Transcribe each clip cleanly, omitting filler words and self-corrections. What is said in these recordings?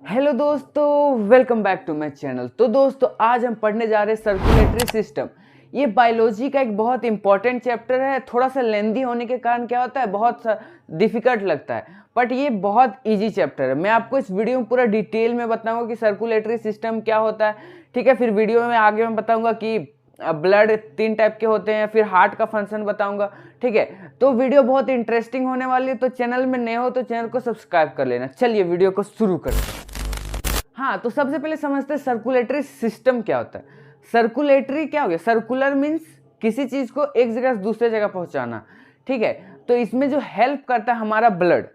Hello दोस्तों, welcome back to my channel. तो दोस्तों आज हम पढ़ने जा रहे हैं सर्कुलेटरी सिस्टम। ये बायोलॉजी का एक बहुत इंपॉर्टेंट चैप्टर है। थोड़ा सा लेंदी होने के कारण क्या होता है, बहुत डिफिकल्ट लगता है, बट ये बहुत इजी चैप्टर है। मैं आपको इस वीडियो में पूरा डिटेल में बताऊंगा कि सर्कुलेटरी सिस्टम क्या होता है। ठीक है, फिर वीडियो में आगे मैं बताऊंगा कि ब्लड 3 टाइप के होते हैं, फिर हार्ट का फंक्शन बताऊंगा। ठीक है, तो वीडियो बहुत इंटरेस्टिंग होने वाली है। तो चैनल में नए हो तो चैनल को सब्सक्राइब कर लेना। चलिए वीडियो को शुरू करते हैं। हाँ, तो सबसे पहले समझते हैं सर्कुलेटरी सिस्टम क्या होता है। सर्कुलेटरी क्या हो गया, सर्कुलर मीन्स किसी चीज को एक जगह से दूसरे जगह पहुंचाना। ठीक है, तो इसमें जो हेल्प करता है हमारा ब्लड।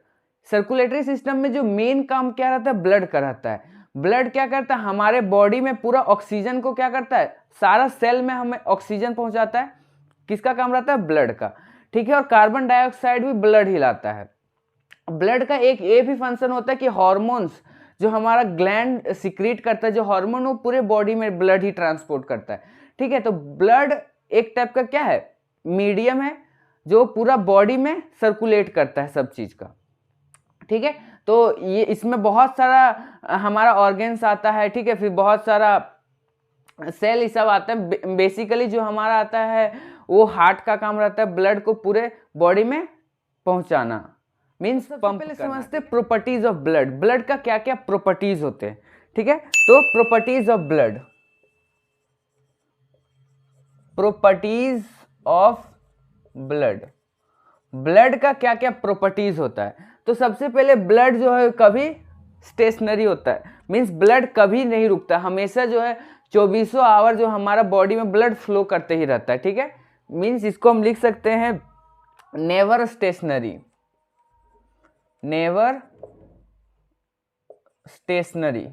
सर्कुलेटरी सिस्टम में जो मेन काम क्या रहता है, ब्लड का रहता है। ब्लड क्या करता है, हमारे बॉडी में पूरा ऑक्सीजन को क्या करता है, सारा सेल में हमें ऑक्सीजन पहुंचाता है। किसका काम रहता है, ब्लड का। ठीक है, और कार्बन डाइऑक्साइड भी ब्लड ही लाता है। ब्लड का एक ये भी फंक्शन होता है कि हॉर्मोन्स जो हमारा ग्लैंड सिक्रीट करता है, जो हार्मोन, वो पूरे बॉडी में ब्लड ही ट्रांसपोर्ट करता है। ठीक है, तो ब्लड एक टाइप का क्या है, मीडियम है जो पूरा बॉडी में सर्कुलेट करता है सब चीज का। ठीक है, तो ये इसमें बहुत सारा हमारा ऑर्गेन्स आता है। ठीक है, फिर बहुत सारा सेल ये सब आता है। बेसिकली जो हमारा आता है वो हार्ट का काम रहता है, ब्लड को पूरे बॉडी में पहुंचाना, मीन्स पंप पहले करना। समझते प्रॉपर्टीज ऑफ ब्लड। ब्लड का क्या क्या प्रॉपर्टीज होते हैं। ठीक है, तो properties of blood, properties of blood, blood का क्या क्या प्रॉपर्टीज होता है। तो सबसे पहले ब्लड जो है कभी स्टेशनरी होता है, मीन्स ब्लड कभी नहीं रुकता, हमेशा जो है 24 आवर जो हमारा बॉडी में ब्लड फ्लो करते ही रहता है। ठीक है, मीन्स इसको हम लिख सकते हैं नेवर स्टेशनरी, नेवर स्टेशनरी।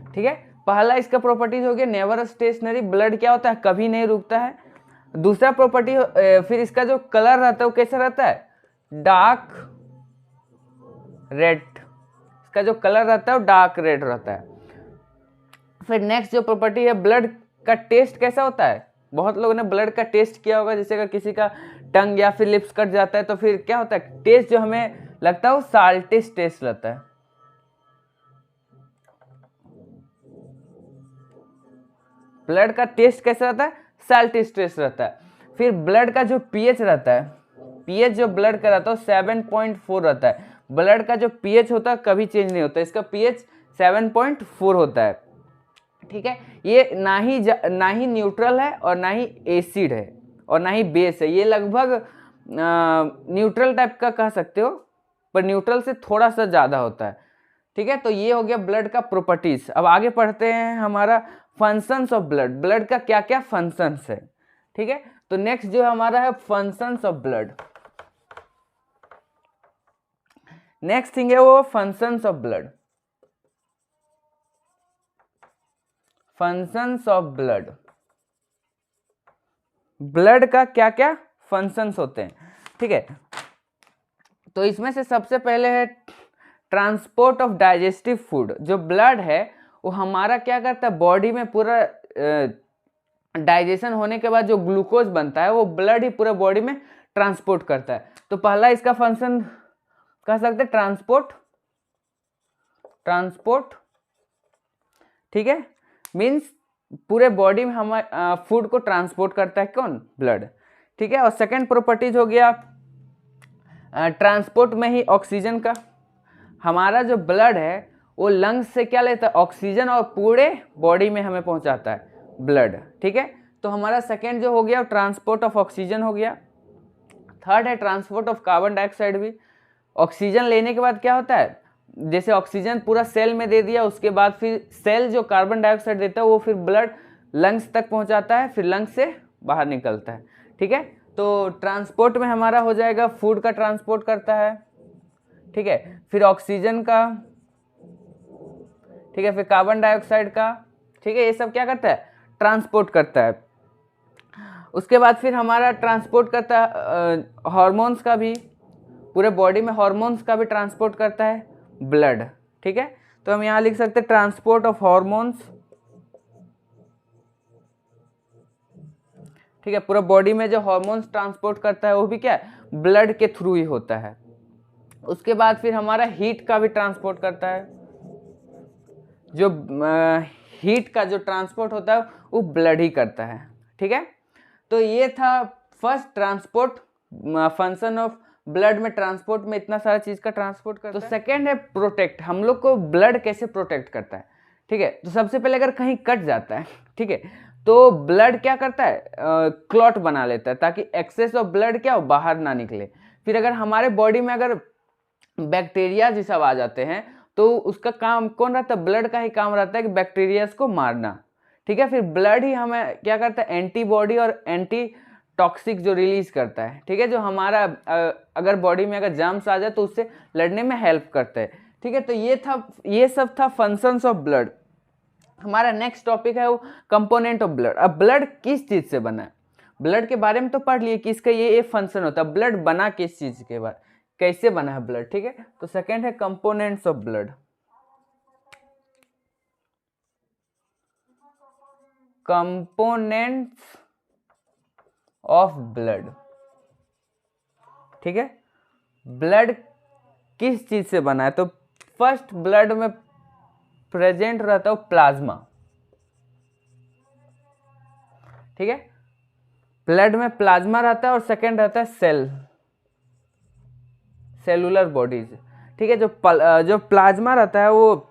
ठीक है, पहला इसका प्रॉपर्टीज हो गया नेवर स्टेशनरी, ब्लड क्या होता है, कभी नहीं रुकता है। दूसरा प्रॉपर्टी फिर इसका जो कलर रहता है वो कैसा रहता है, डार्क रेड। इसका जो कलर रहता है वो डार्क रेड रहता है। फिर नेक्स्ट जो प्रॉपर्टी है, ब्लड का टेस्ट कैसा होता है। बहुत लोगों ने ब्लड का टेस्ट किया होगा, जैसे अगर किसी का टंग या फिर लिप्स कट जाता है तो फिर क्या होता है, टेस्ट जो हमें लगता है वो साल्टिश टेस्ट लगता है। ब्लड का टेस्ट कैसा रहता है, साल्टिश टेस्ट रहता है। फिर ब्लड का जो पीएच रहता है, पीएच जो ब्लड का रहता है 7.4 रहता है। ब्लड का जो पीएच होता है कभी चेंज नहीं होता, इसका पीएच 7.4 होता है। ठीक है, ये ना ही न्यूट्रल है और ना ही एसिड है और ना ही बेस है। ये लगभग न्यूट्रल टाइप का कह सकते हो, पर न्यूट्रल से थोड़ा सा ज़्यादा होता है। ठीक है, तो ये हो गया ब्लड का प्रॉपर्टीज। अब आगे पढ़ते हैं हमारा फंक्शंस ऑफ ब्लड। ब्लड का क्या क्या फंक्शंस है। ठीक है, तो नेक्स्ट जो हमारा है functions of blood. Next thing है वो functions of blood, functions of blood. Blood का क्या क्या फंक्शंस होते हैं। ठीक है, तो इसमें से सबसे पहले है ट्रांसपोर्ट ऑफ डाइजेस्टिव फूड। जो ब्लड है वो हमारा क्या करता है, बॉडी में पूरा डाइजेशन होने के बाद जो ग्लूकोज बनता है वो ब्लड ही पूरा बॉडी में ट्रांसपोर्ट करता है। तो पहला इसका फंक्शन कह सकते हैं ट्रांसपोर्ट, ट्रांसपोर्ट। ठीक है, मीन्स पूरे बॉडी में हम फूड को ट्रांसपोर्ट करता है कौन, ब्लड। ठीक है, और सेकंड प्रॉपर्टीज हो गया ट्रांसपोर्ट में ही ऑक्सीजन का। हमारा जो ब्लड है वो लंग्स से क्या लेता है, ऑक्सीजन, और पूरे बॉडी में हमें पहुंचाता है ब्लड। ठीक है, तो हमारा सेकंड जो हो गया ट्रांसपोर्ट ऑफ ऑक्सीजन हो गया। थर्ड है ट्रांसपोर्ट ऑफ कार्बन डाइऑक्साइड भी। ऑक्सीजन लेने के बाद क्या होता है, जैसे ऑक्सीजन पूरा सेल में दे दिया, उसके बाद फिर सेल जो कार्बन डाइऑक्साइड देता है वो फिर ब्लड लंग्स तक पहुंचाता है, फिर लंग्स से बाहर निकलता है। ठीक है, तो ट्रांसपोर्ट में हमारा हो जाएगा फूड का ट्रांसपोर्ट करता है। ठीक है, फिर ऑक्सीजन का। ठीक है, फिर कार्बन डाइऑक्साइड का। ठीक है, ये सब क्या करता है, ट्रांसपोर्ट करता है। उसके बाद फिर हमारा ट्रांसपोर्ट करता है हार्मोन्स का भी, पूरे बॉडी में हार्मोन्स का भी ट्रांसपोर्ट करता है ब्लड। ठीक है, तो हम यहाँ लिख सकते हैं ट्रांसपोर्ट ऑफ हार्मोन्स ठीक है। पूरा बॉडी में जो हार्मोन्स ट्रांसपोर्ट करता है वो भी क्या है, ब्लड के थ्रू ही होता है। उसके बाद फिर हमारा हीट का भी ट्रांसपोर्ट करता है, जो हीट का जो ट्रांसपोर्ट होता है वो ब्लड ही करता है, ठीक है। तो ये था first transport function of blood में, ट्रांसपोर्ट में इतना सारा चीज का ट्रांसपोर्ट करता है। तो सेकेंड है प्रोटेक्ट, हम लोग को ब्लड कैसे प्रोटेक्ट करता है, ठीक है। तो सबसे पहले अगर कहीं कट जाता है, ठीक है, तो ब्लड क्या करता है, क्लॉट बना लेता है ताकि एक्सेस ऑफ ब्लड क्या हो, बाहर ना निकले। फिर अगर हमारे बॉडी में अगर बैक्टीरिया ये सब आ जाते हैं तो उसका काम कौन रहता है, ब्लड का ही काम रहता है कि बैक्टीरिया को मारना, ठीक है। फिर ब्लड ही हमें क्या करता है, एंटीबॉडी और एंटी टॉक्सिक जो रिलीज करता है, ठीक है, जो हमारा अगर बॉडी में अगर जर्म्स आ जाए तो उससे लड़ने में हेल्प करता है, ठीक है। तो ये सब था फंक्शंस ऑफ ब्लड। हमारा नेक्स्ट टॉपिक है वो कंपोनेंट ऑफ ब्लड। अब ब्लड किस चीज से बना है, ब्लड के बारे में तो पढ़ लिए कि इसका ये फंक्शन होता है, ब्लड बना किस चीज के बाद, कैसे बना है ब्लड, ठीक है। तो सेकंड है components of blood. Components of blood, ठीक है। ब्लड किस चीज से बना है, तो फर्स्ट ब्लड में प्रेजेंट रहता है प्लाज्मा, ठीक है। ब्लड में प्लाज्मा रहता है और सेकंड रहता है सेलुलर बॉडीज, ठीक है। जो प्लाज्मा रहता है वो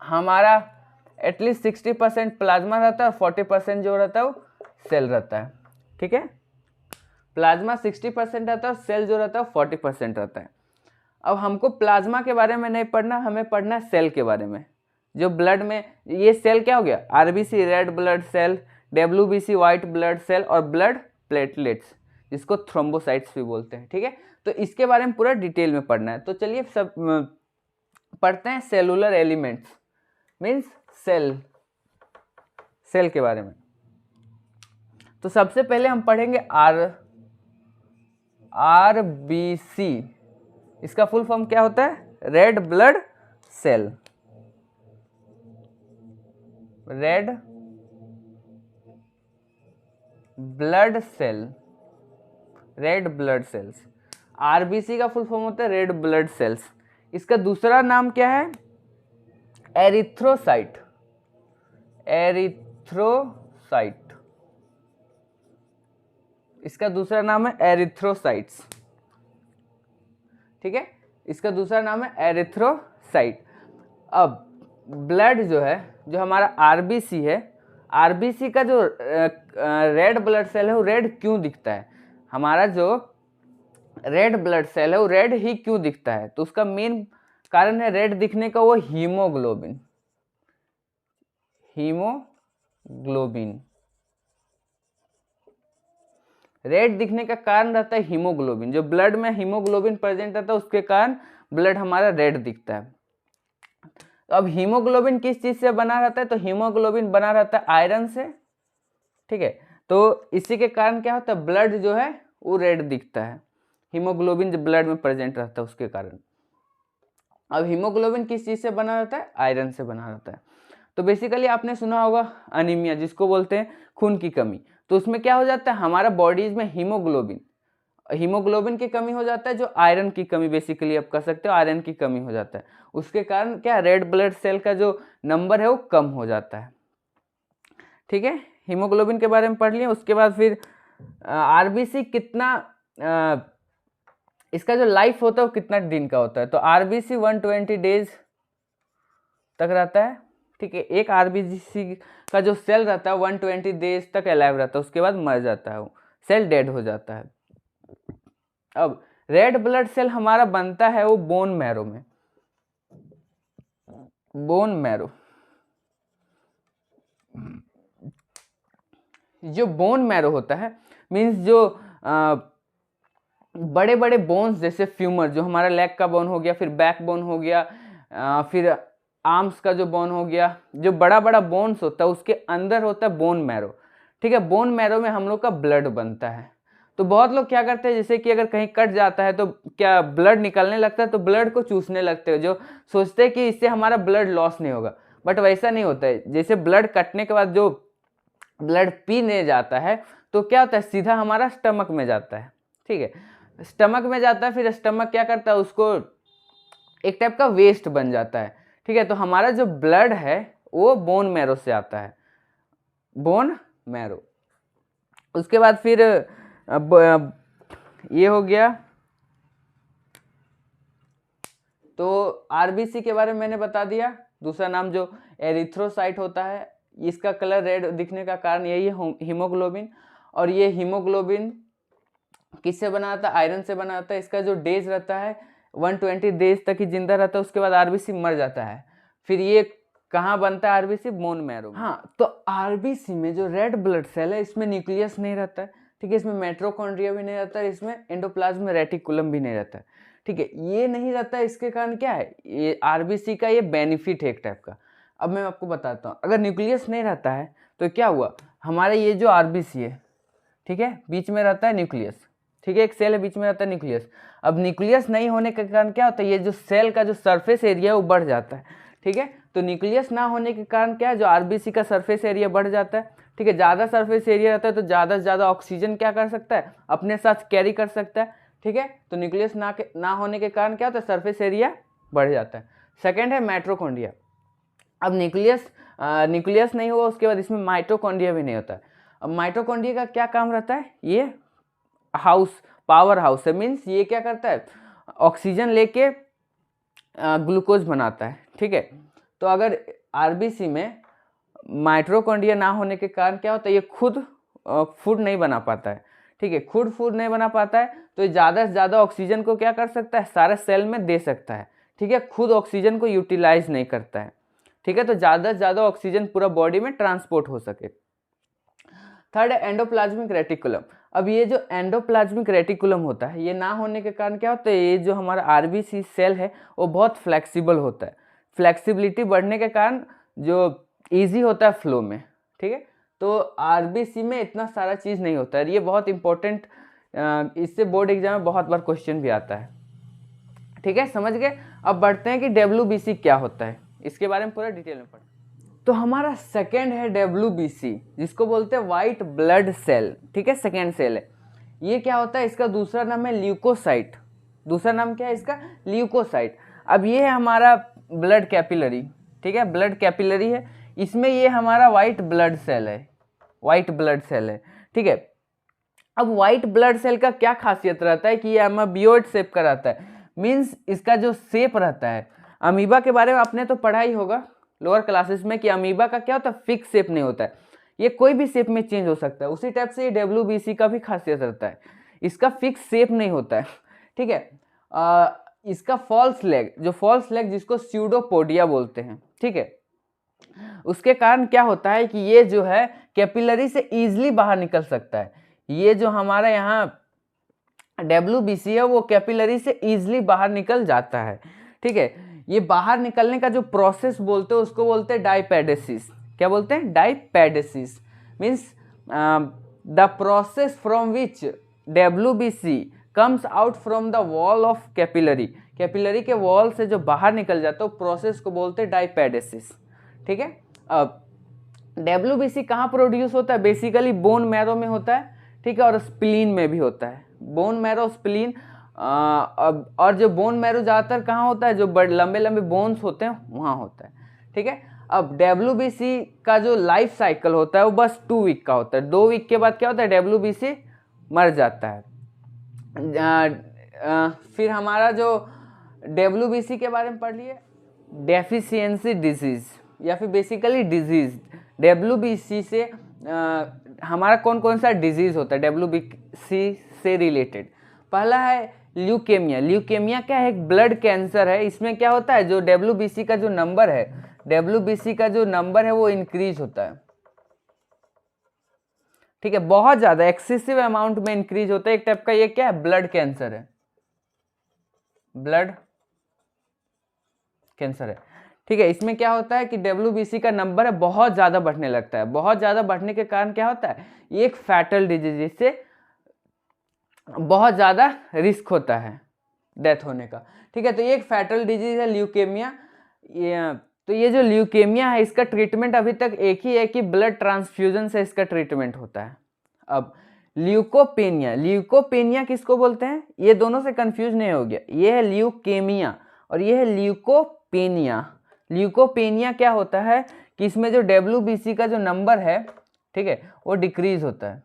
हमारा एटलीस्ट 60% प्लाज्मा रहता है और 40% जो रहता है वो सेल रहता है, ठीक है। प्लाज्मा 60% रहता है और सेल जो रहता है वो 40% रहता है। अब हमको प्लाज्मा के बारे में नहीं पढ़ना, हमें पढ़ना है सेल के बारे में। जो ब्लड में ये सेल क्या हो गया, RBC red blood cell, WBC white blood cell और ब्लड प्लेटलेट्स जिसको थ्रोम्बोसाइट्स भी बोलते हैं, ठीक है। तो इसके बारे में पूरा डिटेल में पढ़ना है। तो चलिए सब पढ़ते हैं सेलुलर एलिमेंट्स, मीन्स सेल के बारे में। तो सबसे पहले हम पढ़ेंगे आरबीसी। इसका फुल फॉर्म क्या होता है, red blood cell, red blood cell, red blood cells. RBC का फुल फॉर्म होता है रेड ब्लड सेल्स। इसका दूसरा नाम क्या है, एरिथ्रोसाइट, एरिथ्रोसाइट। इसका दूसरा नाम है एरिथ्रोसाइट्स, ठीक है। इसका दूसरा नाम है एरिथ्रोसाइट। अब ब्लड जो है, जो हमारा आरबीसी है, आरबीसी का जो रेड ब्लड सेल है वो रेड क्यों दिखता है, हमारा जो रेड ब्लड सेल है वो रेड ही क्यों दिखता है, तो उसका मेन कारण है रेड दिखने का वो हीमोग्लोबिन, हीमोग्लोबिन। रेड दिखने का कारण रहता है हीमोग्लोबिन, जो ब्लड में हीमोग्लोबिन प्रेजेंट रहता है उसके कारण ब्लड हमारा रेड दिखता है। तो अब हीमोग्लोबिन किस चीज से बना रहता है, तो हीमोग्लोबिन बना रहता है आयरन से, ठीक है। तो इसी के कारण क्या होता है, ब्लड जो है वो रेड दिखता है, हीमोग्लोबिन जो ब्लड में प्रेजेंट रहता है उसके कारण। अब हीमोग्लोबिन किस चीज से बना रहता है, आयरन से बना रहता है। तो बेसिकली आपने सुना होगा अनीमिया, जिसको बोलते हैं खून की कमी। तो उसमें क्या हो जाता है, हमारा बॉडीज में हीमोग्लोबिन की कमी हो जाता है, जो आयरन की कमी बेसिकली आप कह सकते हो, आयरन की कमी हो जाता है। उसके कारण क्या, रेड ब्लड सेल का जो नंबर है वो कम हो जाता है, ठीक है। हीमोग्लोबिन के बारे में पढ़ लिया। उसके बाद फिर आरबीसी कितना इसका जो लाइफ होता है वो कितना दिन का होता है, तो आरबीसी 120 डेज तक रहता है, ठीक है। एक आरबीसी का जो सेल रहता है 120 डेज तक अलाइव रहता है, उसके बाद मर जाता है, वो सेल डेड हो जाता है। अब रेड ब्लड सेल हमारा बनता है वो बोन मैरो में, बोन मैरो। जो बोन मैरो होता है मीन्स जो बड़े बड़े बोन्स, जैसे फ्यूमर, जो हमारा लेग का बोन हो गया, फिर बैक बोन हो गया, फिर आर्म्स का जो बोन हो गया, जो बड़ा बड़ा बोन्स होता है उसके अंदर होता है बोन मैरो, ठीक है। बोन मैरो में हम लोग का ब्लड बनता है। तो बहुत लोग क्या करते हैं, जैसे कि अगर कहीं कट जाता है तो क्या ब्लड निकलने लगता है, तो ब्लड को चूसने लगते हैं, जो सोचते हैं कि इससे हमारा ब्लड लॉस नहीं होगा, बट वैसा नहीं होता है। जैसे ब्लड कटने के बाद जो ब्लड पीने जाता है तो क्या होता है, सीधा हमारा स्टमक में जाता है। ठीक है, स्टमक में जाता है, फिर स्टमक क्या करता है, उसको एक टाइप का वेस्ट बन जाता है। ठीक है, तो हमारा जो ब्लड है वो बोन मैरो से आता है, बोन मैरो। उसके बाद फिर ये हो गया। तो आरबीसी के बारे में मैंने बता दिया। दूसरा नाम जो एरिथ्रोसाइट होता है, इसका कलर रेड दिखने का कारण यही है, हीमोग्लोबिन। और ये हीमोग्लोबिन किससे बना था, आयरन से बना था। इसका जो डेज रहता है 120 डेज तक ही जिंदा रहता है, उसके बाद आरबीसी मर जाता है। फिर ये कहाँ बनता है आरबीसी, बोन मैरो। हाँ, तो आरबीसी में जो रेड ब्लड सेल है इसमें न्यूक्लियस नहीं रहता है। ठीक है, इसमें माइटोकॉन्ड्रिया भी नहीं रहता है, इसमें एंडोप्लाज्म रेटिकुलम भी नहीं रहता है। ठीक है, ये नहीं रहता है, इसके कारण क्या है, ये आरबीसी का ये बेनिफिट है एक टाइप का। अब मैं आपको बताता हूँ, अगर न्यूक्लियस नहीं रहता है तो क्या हुआ, हमारा ये जो आरबीसी है, ठीक है, बीच में रहता है न्यूक्लियस। ठीक है, एक सेल है, बीच में रहता है न्यूक्लियस। अब न्यूक्लियस नहीं होने के कारण क्या होता है, ये जो सेल का जो सरफेस एरिया है वो बढ़ जाता है। ठीक है, तो न्यूक्लियस ना होने के कारण क्या है, जो आरबीसी का सरफेस एरिया बढ़ जाता है। ठीक है, ज़्यादा सरफेस एरिया रहता है तो ज़्यादा से ज़्यादा ऑक्सीजन क्या कर सकता है, अपने साथ कैरी कर सकता है। ठीक है, तो न्यूक्लियस ना होने के कारण क्या होता है, सरफेस एरिया बढ़ जाता है। सेकेंड है माइटोकॉन्ड्रिया। अब न्यूक्लियस नहीं हुआ, उसके बाद इसमें माइटोकॉन्ड्रिया भी नहीं होता है। अब माइटोकॉन्ड्रिया का क्या काम रहता है, ये पावर हाउस है, मीन्स ये क्या करता है, ऑक्सीजन लेके ग्लूकोज बनाता है। ठीक है, तो अगर आरबीसी में माइटोकॉन्ड्रिया ना होने के कारण क्या होता है, ये खुद फूड नहीं बना पाता है। ठीक है, खुद फूड नहीं बना पाता है तो ये ज़्यादा से ज़्यादा ऑक्सीजन को क्या कर सकता है, सारे सेल में दे सकता है। ठीक है, खुद ऑक्सीजन को यूटिलाइज नहीं करता है। ठीक है, तो ज़्यादा से ज़्यादा ऑक्सीजन पूरा बॉडी में ट्रांसपोर्ट हो सके। थर्ड है एंडोप्लाज्मिक रेटिकुलम। अब ये जो एंडोप्लाज्मिक रेटिकुलम होता है, ये ना होने के कारण क्या होता है, ये जो हमारा आरबीसी सेल है वो बहुत फ्लेक्सिबल होता है। फ्लेक्सिबिलिटी बढ़ने के कारण जो इजी होता है फ्लो में। ठीक है, तो आरबीसी में इतना सारा चीज़ नहीं होता है, ये बहुत इंपॉर्टेंट, इससे बोर्ड एग्जाम में बहुत बार क्वेश्चन भी आता है। ठीक है, समझ गए। अब बढ़ते हैं कि डब्ल्यूबीसी क्या होता है, इसके बारे में पूरा डिटेल में पढ़ें। तो हमारा सेकेंड है डब्ल्यूबीसी, जिसको बोलते हैं वाइट ब्लड सेल। ठीक है, सेकेंड सेल है। ये क्या होता है, इसका दूसरा नाम है ल्यूकोसाइट। दूसरा नाम क्या है इसका, ल्यूकोसाइट। अब ये है हमारा ब्लड कैपिलरी। ठीक है, ब्लड कैपिलरी है, इसमें ये हमारा वाइट ब्लड सेल है, वाइट ब्लड सेल है। ठीक है, अब वाइट ब्लड सेल का क्या खासियत रहता है कि ये अमीबियोइड शेप का रहता है, मीन्स इसका जो शेप रहता है, अमीबा के बारे में आपने तो पढ़ा ही होगा लोअर क्लासेस में कि अमीबा का क्या होता है, फिक्स शेप नहीं होता है, ये कोई भी शेप में चेंज हो सकता है। उसी टाइप से ये डब्ल्यूबीसी का भी खासियत रहता है, इसका फिक्स शेप नहीं होता है। ठीक है, इसका फॉल्स लेग, जो फॉल्स लेग जिसको स्यूडोपोडिया बोलते हैं, ठीक है, उसके कारण क्या होता है कि ये जो है कैपिलरी से ईजिली बाहर निकल सकता है। ये जो हमारा यहाँ डब्ल्यूबीसी है वो कैपिलरी से ईजिली बाहर निकल जाता है। ठीक है, ये बाहर निकलने का जो प्रोसेस बोलते हैं उसको बोलते हैं डाइपेडेसिस। क्या बोलते हैं, diapedesis. Means the process from which WBC comes out from the wall of capillary. Capillary के वॉल से जो बाहर निकल जाता है प्रोसेस को बोलते हैं डाइपेडेसिस। ठीक है, अब डब्ल्यूबीसी कहाँ प्रोड्यूस होता है, बेसिकली बोन मैरो में होता है। ठीक है, और स्प्लीन में भी होता है, बोन मैरो, स्प्लीन। और जो बोन मैरो ज़्यादातर कहाँ होता है, जो बड़े लंबे लंबे बोन्स होते हैं वहाँ होता है। ठीक है, अब डब्ल्यूबीसी का जो लाइफ साइकिल होता है वो बस 2 वीक का होता है। 2 वीक के बाद क्या होता है, डब्ल्यूबीसी मर जाता है। फिर हमारा जो डब्ल्यूबीसी के बारे में पढ़ लिए, डेफिशिएंसी डिजीज या फिर बेसिकली डिजीज। डब्ल्यूबीसी से हमारा कौन कौन सा डिजीज होता है डब्ल्यूबीसी से रिलेटेड। पहला है ल्यूकेमिया। ल्यूकेमिया क्या है, एक ब्लड कैंसर है। इसमें क्या होता है, जो डब्ल्यूबीसी का जो नंबर है, डब्ल्यूबीसी का जो नंबर है वो इंक्रीज होता है। ठीक है, बहुत ज्यादा एक्सेसिव अमाउंट में इंक्रीज होता है। एक टाइप का ये क्या है, ब्लड कैंसर है, ब्लड कैंसर है। ठीक है, इसमें क्या होता है कि डब्ल्यूबीसी का नंबर है बहुत ज़्यादा बढ़ने लगता है। बहुत ज़्यादा बढ़ने के कारण क्या होता है, ये एक फैटल डिजीज, इससे बहुत ज़्यादा रिस्क होता है डेथ होने का। ठीक है, तो ये एक फैटल डिजीज है ल्यूकेमिया। ये तो ये जो ल्यूकेमिया है इसका ट्रीटमेंट अभी तक एक ही है कि ब्लड ट्रांसफ्यूजन से इसका ट्रीटमेंट होता है। अब ल्यूकोपेनिया, ल्यूकोपेनिया किसको बोलते हैं, ये दोनों से कंफ्यूज नहीं हो गया, ये है ल्यूकेमिया और ये है ल्यूकोपेनिया। ल्यूकोपेनिया क्या होता है कि इसमें जो WBC का जो नंबर है, ठीक है, वो डिक्रीज होता है।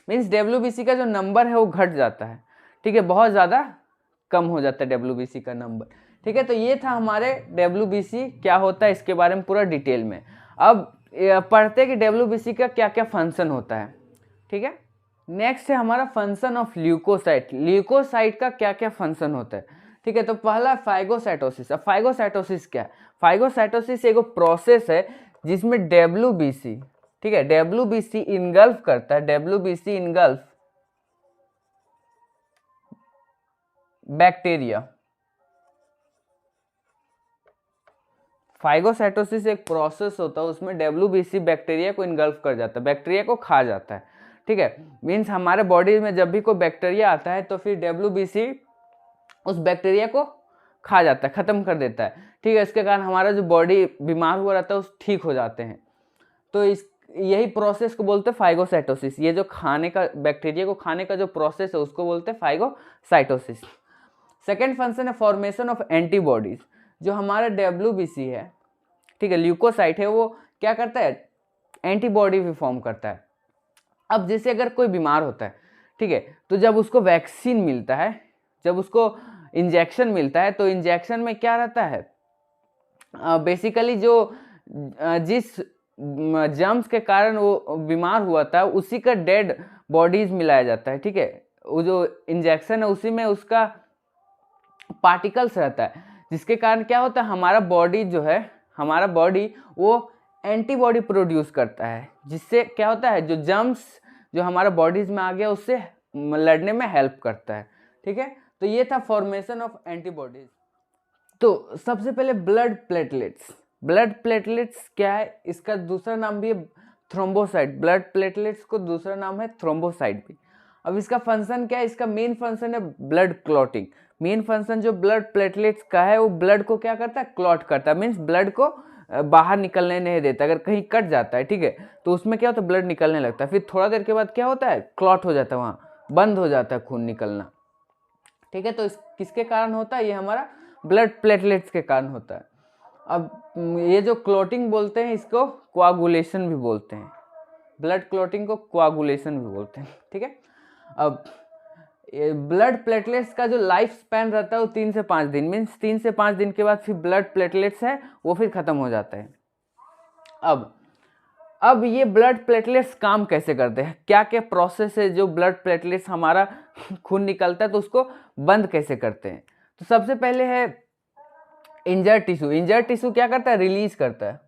मीन्स WBC का जो नंबर है वो घट जाता है, ठीक है, बहुत ज़्यादा कम हो जाता है WBC का नंबर, ठीक है। तो ये था हमारे WBC क्या होता है इसके बारे में पूरा डिटेल में। अब पढ़ते हैं कि WBC का क्या क्या फंक्शन होता है, ठीक है। नेक्स्ट है हमारा फंक्शन ऑफ ल्यूकोसाइट। ल्यूकोसाइट का क्या क्या फंक्शन होता है, ठीक है। तो पहला फाइगोसाइटोसिस। अब फाइगोसाइटोसिस क्या है, फाइगोसाइटोसिस एक प्रोसेस है जिसमें WBC, ठीक है, WBC इनगल्फ करता है, WBC इनगल्फ बैक्टीरिया। फाइगोसाइटोसिस एक प्रोसेस होता है, उसमें WBC बैक्टीरिया को इनगल्फ कर जाता है, बैक्टीरिया को खा जाता है, ठीक है। मीन्स हमारे बॉडी में जब भी कोई बैक्टीरिया आता है तो फिर WBC उस बैक्टीरिया को खा जाता है, खत्म कर देता है, ठीक है। इसके कारण हमारा जो बॉडी बीमार हुआ रहता है उस ठीक हो जाते हैं। तो इस यही प्रोसेस को बोलते हैं फाइगोसाइटोसिस। ये जो खाने का, बैक्टीरिया को खाने का जो प्रोसेस है उसको बोलते हैं फाइगोसाइटोसिस। सेकेंड फंक्शन है फॉर्मेशन ऑफ एंटीबॉडीज। जो हमारा WBC है, ठीक है, ल्यूकोसाइट है, वो क्या करता है, एंटीबॉडी भी फॉर्म करता है। अब जैसे अगर कोई बीमार होता है, ठीक है, तो जब उसको वैक्सीन मिलता है, जब उसको इंजेक्शन मिलता है, तो इंजेक्शन में क्या रहता है, बेसिकली जो जिस जर्म्स के कारण वो बीमार हुआ था उसी का डेड बॉडीज मिलाया जाता है, ठीक है। वो जो इंजेक्शन है उसी में उसका पार्टिकल्स रहता है, जिसके कारण क्या होता है, हमारा बॉडी जो है, हमारा बॉडी वो एंटीबॉडी प्रोड्यूस करता है, जिससे क्या होता है, जो जर्म्स जो हमारा बॉडीज में आ गया उससे लड़ने में हेल्प करता है, ठीक है। तो ये था फॉर्मेशन ऑफ एंटीबॉडीज। तो सबसे पहले ब्लड प्लेटलेट्स। ब्लड प्लेटलेट्स क्या है, इसका दूसरा नाम भी है थ्रोम्बोसाइट। ब्लड प्लेटलेट्स को दूसरा नाम है थ्रोम्बोसाइट भी। अब इसका फंक्शन क्या है, इसका मेन फंक्शन है ब्लड क्लॉटिंग। मेन फंक्शन जो ब्लड प्लेटलेट्स का है वो ब्लड को क्या करता है, क्लॉट करता है। मीन्स ब्लड को बाहर निकलने नहीं देता। अगर कहीं कट जाता है, ठीक है, तो उसमें क्या होता है, ब्लड निकलने लगता है, फिर थोड़ा देर के बाद क्या होता है, क्लॉट हो जाता है, वहाँ बंद हो जाता है खून निकलना, ठीक है। तो किसके कारण होता है, ये हमारा ब्लड प्लेटलेट्स के कारण होता है। अब ये जो क्लॉटिंग बोलते हैं इसको कोआगुलेशन भी बोलते हैं, ब्लड क्लॉटिंग को कोआगुलेशन भी बोलते हैं, ठीक है। अब ब्लड प्लेटलेट्स का जो लाइफ स्पैन रहता है वो 3 से 5 दिन, मीन्स 3 से 5 दिन के बाद फिर ब्लड प्लेटलेट्स है वो फिर खत्म हो जाता है। अब ये ब्लड प्लेटलेट्स काम कैसे करते हैं, क्या क्या प्रोसेस है जो ब्लड प्लेटलेट्स हमारा खून निकलता है तो उसको बंद कैसे करते हैं। तो सबसे पहले है इंजर्ड टिश्यू। इंजर्ड टिश्यू क्या करता है, रिलीज करता है।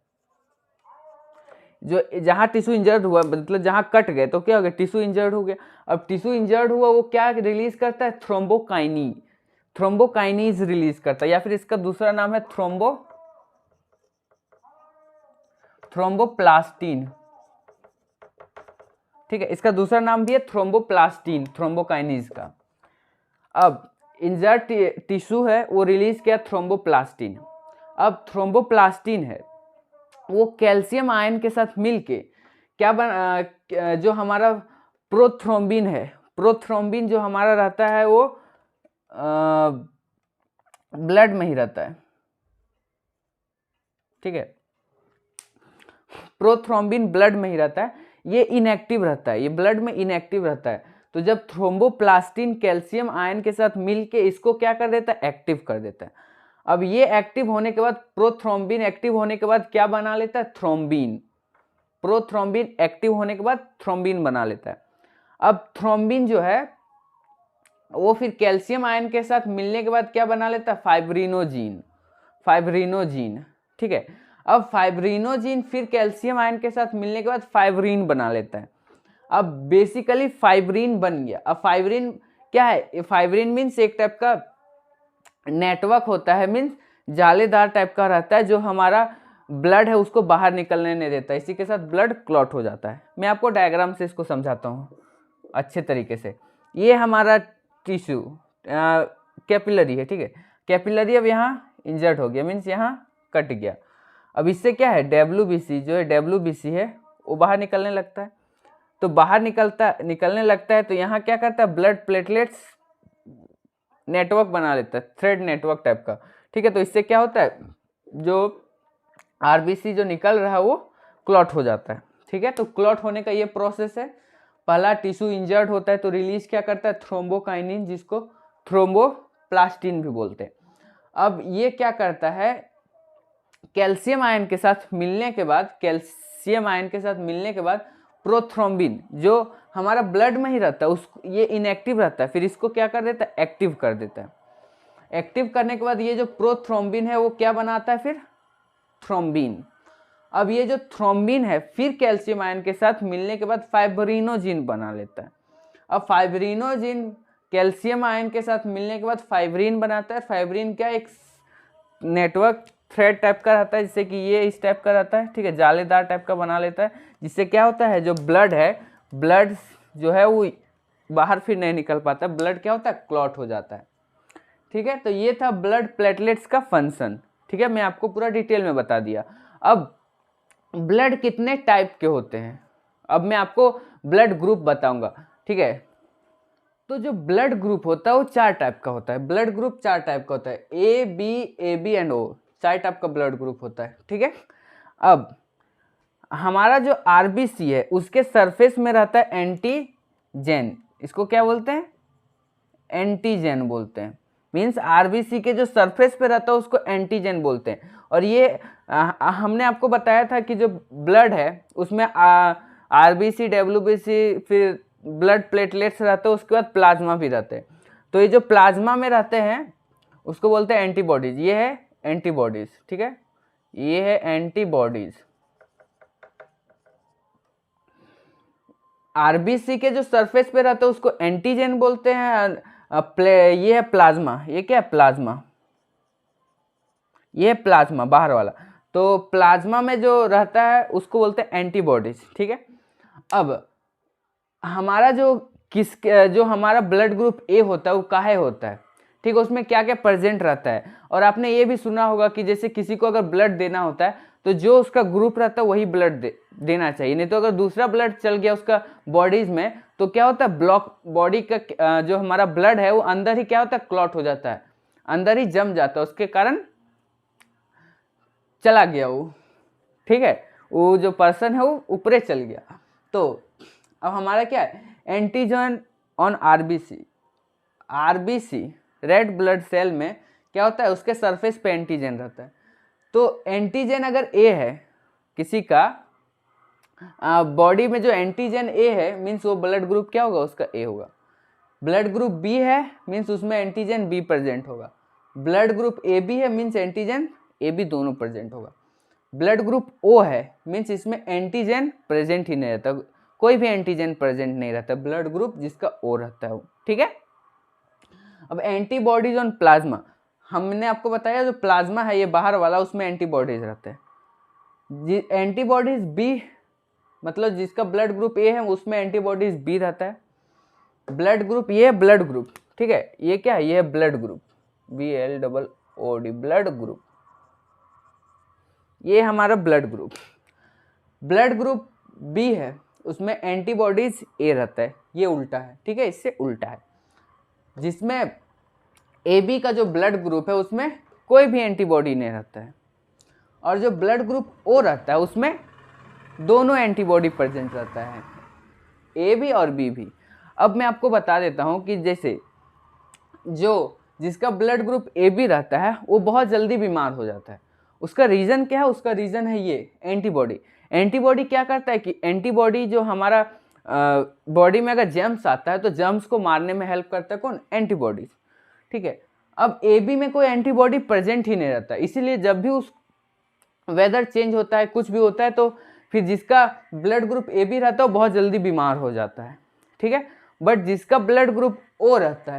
जो जहाँ टिश्यू इंजर्ड हुआ, मतलब जहाँ कट गए तो क्या हो गया, टिश्यू इंजर्ड हो गया। अब टिश्यू इंजर्ड हुआ वो क्या रिलीज करता है, थ्रोम्बोकाइनीज रिलीज करता है, या फिर इसका दूसरा नाम है थ्रोम्बोप्लास्टिन, ठीक है। इसका दूसरा नाम भी है थ्रोम्बोप्लास्टिन, थ्रोम्बोकाइनीज का। अब इंजर्ड टिश्यू है वो रिलीज किया थ्रोम्बोप्लास्टिन। अब थ्रोम्बोप्लास्टिन है वो कैल्शियम आयन के साथ मिलके क्या जो हमारा प्रोथ्रोम्बिन है, प्रोथ्रोम्बिन जो हमारा रहता है वो ब्लड में ही रहता है, ठीक है। प्रोथ्रोम्बिन ब्लड में ही रहता है, ये इनएक्टिव रहता है, ये ब्लड में इनएक्टिव रहता है। तो जब थ्रोम्बोप्लास्टिन कैल्शियम आयन के साथ मिलके इसको क्या कर देता है, एक्टिव कर देता है। अब ये एक्टिव होने के बाद, प्रोथ्रोम्बिन एक्टिव होने के बाद क्या बना लेता है, थ्रोम्बिन। प्रोथ्रोम्बिन एक्टिव होने के बाद थ्रोम्बिन बना लेता है। अब थ्रोम्बिन जो है वो फिर कैल्शियम आयन के साथ मिलने के बाद क्या बना लेता है, फाइब्रिनोजिन, ठीक है। अब फाइब्रिनोजिन फिर कैल्शियम आयन के साथ मिलने के बाद फाइब्रिन बना लेता है। अब बेसिकली फाइब्रिन बन गया। अब फाइब्रिन क्या है, फाइब्रिन मीन्स एक टाइप का नेटवर्क होता है, मीन्स जालीदार टाइप का रहता है जो हमारा ब्लड है उसको बाहर निकलने नहीं देता, इसी के साथ ब्लड क्लॉट हो जाता है। मैं आपको डायग्राम से इसको समझाता हूँ अच्छे तरीके से। ये हमारा टिश्यू, कैपिलरी है, ठीक है, कैपिलरी अब यहाँ इंजर्ड हो गया, मीन्स यहाँ कट गया। अब इससे क्या है, WBC जो है, WBC है वो बाहर निकलने लगता है। तो बाहर निकलने लगता है तो यहाँ क्या करता है, ब्लड प्लेटलेट्स नेटवर्क बना लेता है, थ्रेड नेटवर्क टाइप का, ठीक है। तो इससे क्या होता है, जो RBC जो निकल रहा है वो क्लॉट हो जाता है, ठीक है। तो क्लॉट होने का ये प्रोसेस है। पहला टिश्यू इंजर्ड होता है तो रिलीज क्या करता है, थ्रोम्बोकाइनिन, जिसको थ्रोम्बोप्लास्टिन भी बोलते हैं। अब ये क्या करता है, कैल्शियम आयन के साथ मिलने के बाद प्रोथ्रोम्बिन जो हमारा ब्लड में ही रहता है, ये इनएक्टिव रहता है, फिर इसको क्या कर देता है, एक्टिव कर देता है। एक्टिव करने के बाद ये जो प्रोथ्रोम्बिन है वो क्या बनाता है, फिर थ्रोम्बिन। अब ये जो थ्रोम्बिन है फिर कैल्शियम आयन के साथ मिलने के बाद फाइब्रिनोजिन बना लेता है। अब फाइब्रिनोजिन कैल्शियम आयन के साथ मिलने के बाद फाइब्रिन बनाता है। फाइब्रिन क्या, एक नेटवर्क थ्रेड टाइप का रहता है, जिससे कि ये इस टाइप का रहता है, ठीक है, जालीदार टाइप का बना लेता है, जिससे क्या होता है, जो ब्लड है, ब्लड जो है वो बाहर फिर नहीं निकल पाता, ब्लड क्या होता है, क्लॉट हो जाता है, ठीक है। तो ये था ब्लड प्लेटलेट्स का फंक्शन, ठीक है, मैं आपको पूरा डिटेल में बता दिया। अब ब्लड कितने टाइप के होते हैं, अब मैं आपको ब्लड ग्रुप बताऊंगा, ठीक है। तो जो ब्लड ग्रुप होता है वो 4 टाइप का होता है। ब्लड ग्रुप 4 टाइप का होता है, AB एंड O, 4 टाइप का ब्लड ग्रुप होता है, ठीक है। अब हमारा जो RBC है उसके सरफेस में रहता है एंटीजेन, इसको क्या बोलते हैं, एंटीजेन बोलते हैं। मीन्स RBC के जो सरफेस पे रहता है उसको एंटीजेन बोलते हैं। और ये हमने आपको बताया था कि जो ब्लड है उसमें RBC, WBC, फिर ब्लड प्लेटलेट्स रहते हैं, उसके बाद प्लाज्मा भी रहते हैं। तो ये जो प्लाज्मा में रहते हैं उसको बोलते हैं एंटीबॉडीज, ये है एंटीबॉडीज, ठीक है, ये है एंटीबॉडीज। RBC के जो सरफेस पे रहता है उसको एंटीजेन बोलते हैं। ये है प्लाज्मा, ये क्या है, प्लाज्मा, ये है प्लाज्मा बाहर वाला। तो प्लाज्मा में जो रहता है उसको बोलते हैं एंटीबॉडीज, ठीक है। अब हमारा जो हमारा ब्लड ग्रुप A होता है वो काहे होता है, ठीक है, उसमें क्या क्या प्रेजेंट रहता है। और आपने ये भी सुना होगा कि जैसे किसी को अगर ब्लड देना होता है तो जो उसका ग्रुप रहता है वही ब्लड देना चाहिए, नहीं तो अगर दूसरा ब्लड चल गया उसका बॉडीज में तो क्या होता है, ब्लॉक बॉडी का जो हमारा ब्लड है वो अंदर ही क्या होता है, क्लॉट हो जाता है, अंदर ही जम जाता है, उसके कारण चला गया वो, ठीक है, वो जो पर्सन है वो ऊपरे चल गया। तो अब हमारा क्या है, antigen on RBC red blood cell में क्या होता है, उसके सरफेस पे एंटीजन रहता है। तो एंटीजन अगर A है किसी का बॉडी में, जो एंटीजन A है मीन्स वो ब्लड ग्रुप क्या होगा, उसका A होगा। ब्लड ग्रुप B है मीन्स उसमें एंटीजन B प्रेजेंट होगा। ब्लड ग्रुप AB है मीन्स एंटीजन AB दोनों प्रेजेंट होगा। ब्लड ग्रुप O है मीन्स इसमें एंटीजन प्रेजेंट ही नहीं रहता, कोई भी एंटीजन प्रेजेंट नहीं रहता, ब्लड ग्रुप जिसका O रहता है वो, ठीक है। अब एंटीबॉडीज ऑन प्लाज्मा, हमने आपको बताया जो प्लाज्मा है ये बाहर वाला, उसमें एंटीबॉडीज रहते हैं। एंटीबॉडीज B मतलब जिसका ब्लड ग्रुप A है उसमें एंटीबॉडीज B रहता है। ब्लड ग्रुप, ये है ब्लड ग्रुप, ठीक है, ये क्या है, ये है blood group, BLOOD blood group, ये हमारा blood group. Blood group B है उसमें एंटीबॉडीज A रहता है, ये उल्टा है, ठीक है, इससे उल्टा है। जिसमें AB का जो ब्लड ग्रुप है उसमें कोई भी एंटीबॉडी नहीं रहता है, और जो ब्लड ग्रुप O रहता है उसमें दोनों एंटीबॉडी प्रेजेंट रहता है, A भी और B भी। अब मैं आपको बता देता हूँ कि जैसे जिसका ब्लड ग्रुप AB रहता है वो बहुत जल्दी बीमार हो जाता है। उसका रीज़न क्या है, उसका रीज़न है ये एंटीबॉडी। एंटीबॉडी क्या करता है कि एंटीबॉडी जो हमारा बॉडी में अगर जर्म्स आता है तो जर्म्स को मारने में हेल्प करता है कौन, एंटीबॉडीज, ठीक है। अब AB में कोई एंटीबॉडी प्रेजेंट ही नहीं रहता, इसीलिए जब भी उस वेदर चेंज होता है, कुछ भी होता है, तो फिर जिसका ब्लड ग्रुप AB रहता है वो बहुत जल्दी बीमार हो जाता है, ठीक है। बट जिसका ब्लड ग्रुप O रहता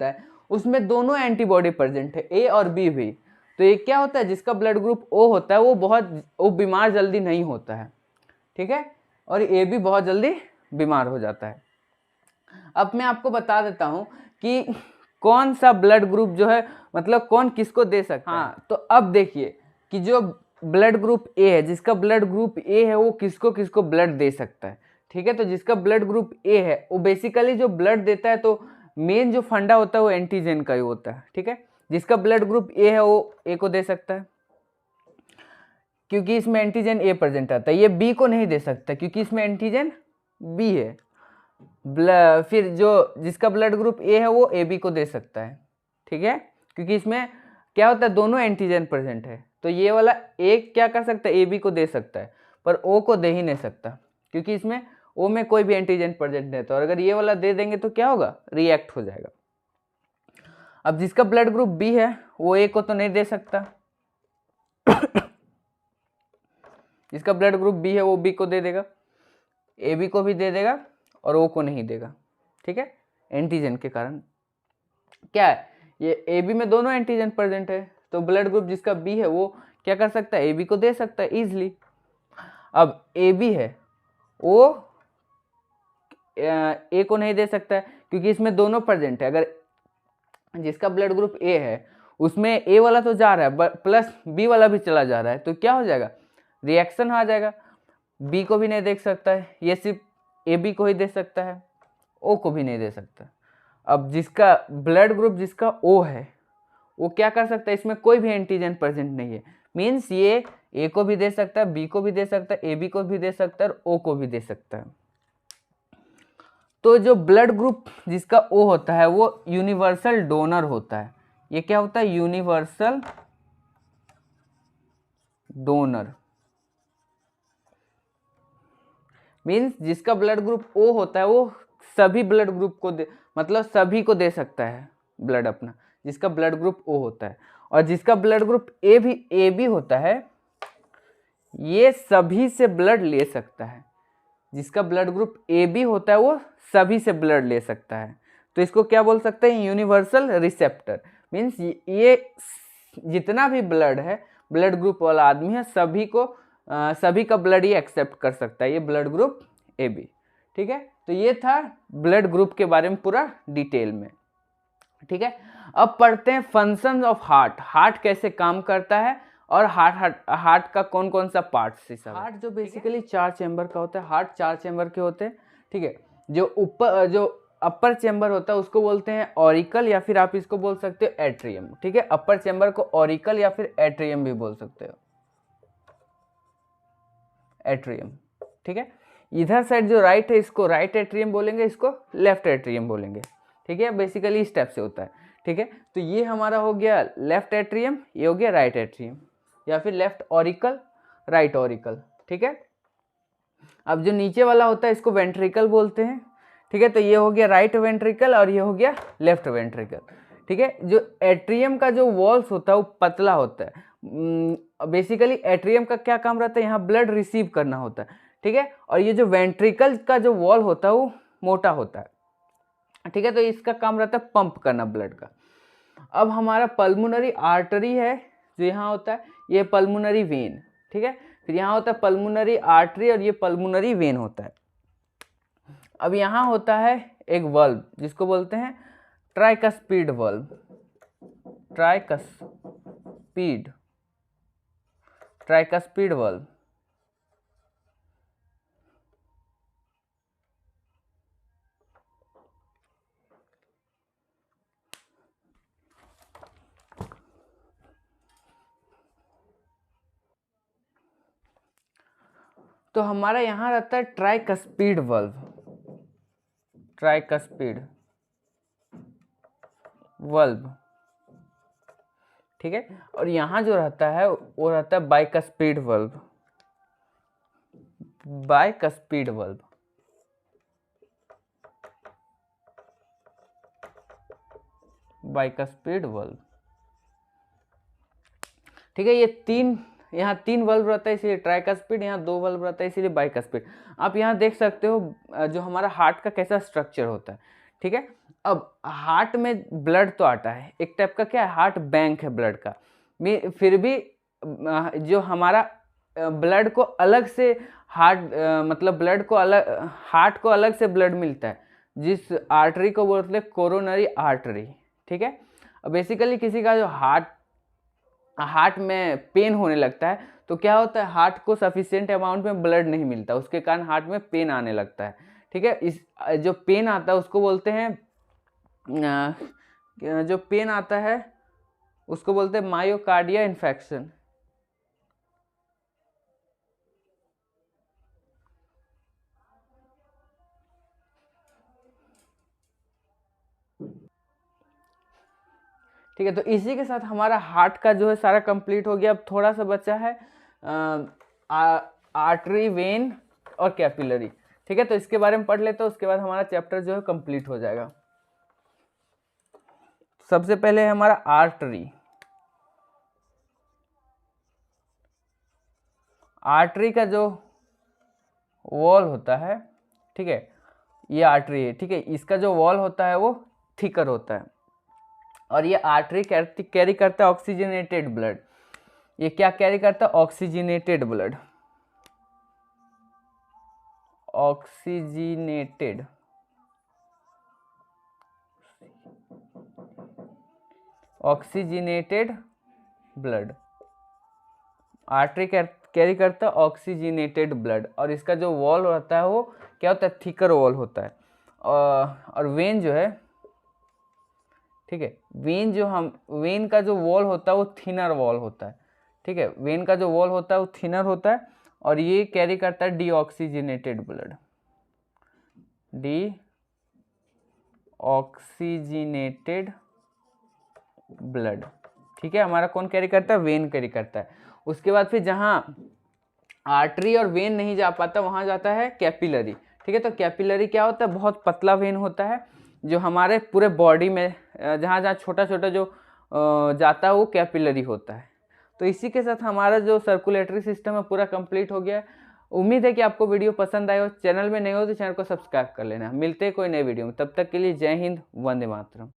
है, उसमें दोनों एंटीबॉडी प्रेजेंट है, A और B भी। तो ये क्या होता है, जिसका ब्लड ग्रुप O होता है वो बीमार जल्दी नहीं होता है, ठीक है, और A भी बहुत जल्दी बीमार हो जाता है। अब मैं आपको बता देता हूँ कि कौन सा ब्लड ग्रुप जो है मतलब कौन किसको दे सकता है। हाँ, तो अब देखिए कि जो ब्लड ग्रुप ए है, जिसका ब्लड ग्रुप ए है वो किसको किसको ब्लड दे सकता है। ठीक है, तो जिसका ब्लड ग्रुप ए है वो बेसिकली जो ब्लड देता है तो मेन जो फंडा होता है वो एंटीजन का ही होता है। ठीक है, जिसका ब्लड ग्रुप ए है वो ए को दे सकता है क्योंकि इसमें एंटीजन ए प्रेजेंट आता है। ये बी को नहीं दे सकता क्योंकि इसमें एंटीजन बी है। फिर जो जिसका ब्लड ग्रुप ए है वो ए बी को दे सकता है। ठीक है, क्योंकि इसमें क्या होता है, दोनों एंटीजन प्रेजेंट है, तो ये वाला ए क्या कर सकता है, ए बी को दे सकता है, पर ओ को दे ही नहीं सकता क्योंकि इसमें ओ में कोई भी एंटीजन प्रेजेंट नहीं था। और अगर ये वाला दे देंगे तो क्या होगा, रिएक्ट हो जाएगा। अब जिसका ब्लड ग्रुप बी है वो ए को तो नहीं दे सकता जिसका ब्लड ग्रुप बी है वो बी को दे देगा, ए बी को भी दे देगा और ओ को नहीं देगा। ठीक है, एंटीजन के कारण क्या है, ये ए बी में दोनों एंटीजन प्रेजेंट है, तो ब्लड ग्रुप जिसका बी है वो क्या कर सकता है, ए बी को दे सकता है इजिली। अब ए बी है वो ए को नहीं दे सकता है क्योंकि इसमें दोनों प्रेजेंट है। अगर जिसका ब्लड ग्रुप ए है उसमें ए वाला तो जा रहा है प्लस बी वाला भी चला जा रहा है, तो क्या हो जाएगा, रिएक्शन आ जाएगा। बी को भी नहीं देख सकता है, ये सिर्फ ए बी को ही दे सकता है, ओ को भी नहीं दे सकता। अब जिसका ब्लड ग्रुप जिसका ओ है वो क्या कर सकता है, इसमें कोई भी एंटीजन प्रेजेंट नहीं है, मीन्स ये ए को भी दे सकता है, बी को भी दे सकता है, ए बी को भी दे सकता है और ओ को भी दे सकता है। तो जो ब्लड ग्रुप जिसका ओ होता है वो यूनिवर्सल डोनर होता है। ये क्या होता है, यूनिवर्सल डोनर, मीन्स जिसका ब्लड ग्रुप ओ होता है वो सभी ब्लड ग्रुप को मतलब सभी को दे सकता है ब्लड अपना, जिसका ब्लड ग्रुप ओ होता है। और जिसका ब्लड ग्रुप ए बी होता है ये सभी से ब्लड ले सकता है। जिसका ब्लड ग्रुप ए बी होता है वो सभी से ब्लड ले सकता है, तो इसको क्या बोल सकते हैं, यूनिवर्सल रिसेप्टर। मीन्स ये जितना भी ब्लड है, ब्लड ग्रुप वाला आदमी है, सभी का ब्लड ये एक्सेप्ट कर सकता है, ये ब्लड ग्रुप ए बी। ठीक है, तो ये था ब्लड ग्रुप के बारे में पूरा डिटेल में। ठीक है, अब पढ़ते हैं फंक्शंस ऑफ हार्ट, हार्ट कैसे काम करता है और हार्ट का कौन कौन सा पार्ट्स है सब। हार्ट जो बेसिकली 4 चैम्बर का होता है, हार्ट 4 चैम्बर के होते हैं। ठीक है, जो अपर चैम्बर होता है उसको बोलते हैं ऑरिकल या फिर आप इसको बोल सकते हो एट्रियम। ठीक है, अपर चैम्बर को ऑरिकल या फिर एट्रियम भी बोल सकते हो, एट्रियम। ठीक है, इधर साइड जो राइट है इसको राइट एट्रियम बोलेंगे, इसको लेफ्ट एट्रियम बोलेंगे। ठीक है, बेसिकली इस टाइप से होता है। ठीक है, तो ये हमारा हो गया लेफ्ट एट्रियम, ये हो गया राइट एट्रियम या फिर लेफ्ट ऑरिकल राइट ऑरिकल। ठीक है, अब जो नीचे वाला होता है इसको वेंट्रिकल बोलते हैं। ठीक है, तो ये हो गया राइट वेंट्रिकल और ये हो गया लेफ्ट वेंट्रिकल। ठीक है, जो एट्रियम का जो वॉल्स होता है वो पतला होता है। बेसिकली एट्रियम का क्या काम रहता है, यहाँ ब्लड रिसीव करना होता है। ठीक है, और ये जो वेंट्रिकल का जो वॉल होता है वो मोटा होता है। ठीक है, तो इसका काम रहता है पंप करना ब्लड का। अब हमारा पल्मोनरी आर्टरी है जो यहाँ होता है, ये पल्मोनरी वेन। ठीक है, फिर यहाँ होता है पल्मोनरी आर्टरी और ये पल्मोनरी वेन होता है। अब यहाँ होता है एक वल्व जिसको बोलते हैं ट्राइकस्पिड वल्व, ट्राइकस्पिड वल्व। तो हमारा यहाँ रहता है ट्राइकस्पिड वल्व, ट्राइकस्पिड वल्व। ठीक है, और यहाँ जो रहता है वो रहता है bicuspid valve, bicuspid valve. Bicuspid valve. ठीक है, ये यहाँ तीन वल्व रहता है इसलिए ट्राइकस्पिड, यहाँ 2 वल्व रहता है इसीलिए बाइकस्पिड। आप यहाँ देख सकते हो जो हमारा हार्ट का कैसा स्ट्रक्चर होता है। ठीक है, अब हार्ट में ब्लड तो आता है एक टाइप का, क्या है, हार्ट बैंक है ब्लड का। फिर भी जो हमारा ब्लड को अलग से मतलब ब्लड को अलग, हार्ट को अलग से ब्लड मिलता है जिस आर्टरी को बोलते हैं कोरोनरी आर्टरी। ठीक है। अब बेसिकली किसी का जो हार्ट में पेन होने लगता है तो क्या होता है, हार्ट को सफिशिएंट अमाउंट में ब्लड नहीं मिलता, उसके कारण हार्ट में पेन आने लगता है, ठीक है। इस जो पेन आता है उसको बोलते हैं जो पेन आता है उसको बोलते हैं मायोकार्डिया इन्फेक्शन। ठीक है, तो इसी के साथ हमारा हार्ट का जो है सारा कंप्लीट हो गया। अब थोड़ा सा बचा है आर्टरी, वेन और कैपिलरी, ठीक है। तो इसके बारे में पढ़ लेते हैं, उसके बाद हमारा चैप्टर जो है कंप्लीट हो जाएगा। सबसे पहले है हमारा आर्टरी। आर्टरी का जो वॉल होता है, ठीक है, ये आर्टरी है, ठीक है। इसका जो वॉल होता है वो थिकर होता है और ये आर्टरी कैरी करता है ऑक्सीजनेटेड ब्लड। ये क्या कैरी करता है? Oxygenated blood, oxygenated blood. Artery carry करता है ऑक्सीजनेटेड ब्लड और इसका जो वॉल होता है वो क्या होता है? थिकर वॉल होता है। और वेन जो है, ठीक है, वेन का जो वॉल होता है वो थिनर वॉल होता है, ठीक है। वेन का जो वॉल होता है वो थिनर होता है और ये कैरी करता है डीऑक्सीजनेटेड ब्लड, डीऑक्सीजनेटेड ब्लड, ठीक है। हमारा कौन कैरी करता है? वेन कैरी करता है। उसके बाद फिर जहाँ आर्टरी और वेन नहीं जा पाता वहाँ जाता है कैपिलरी, ठीक है। तो कैपिलरी क्या होता है? बहुत पतला वेन होता है जो हमारे पूरे बॉडी में जहाँ जहाँ छोटा छोटा जो जाता है वो कैपिलरी होता है। तो इसी के साथ हमारा जो सर्कुलेटरी सिस्टम है पूरा कंप्लीट हो गया है। उम्मीद है कि आपको वीडियो पसंद आए हो। चैनल में नए हो तो चैनल को सब्सक्राइब कर लेना। मिलते हैं कोई नए वीडियो में, तब तक के लिए जय हिंद, वंदे मातरम।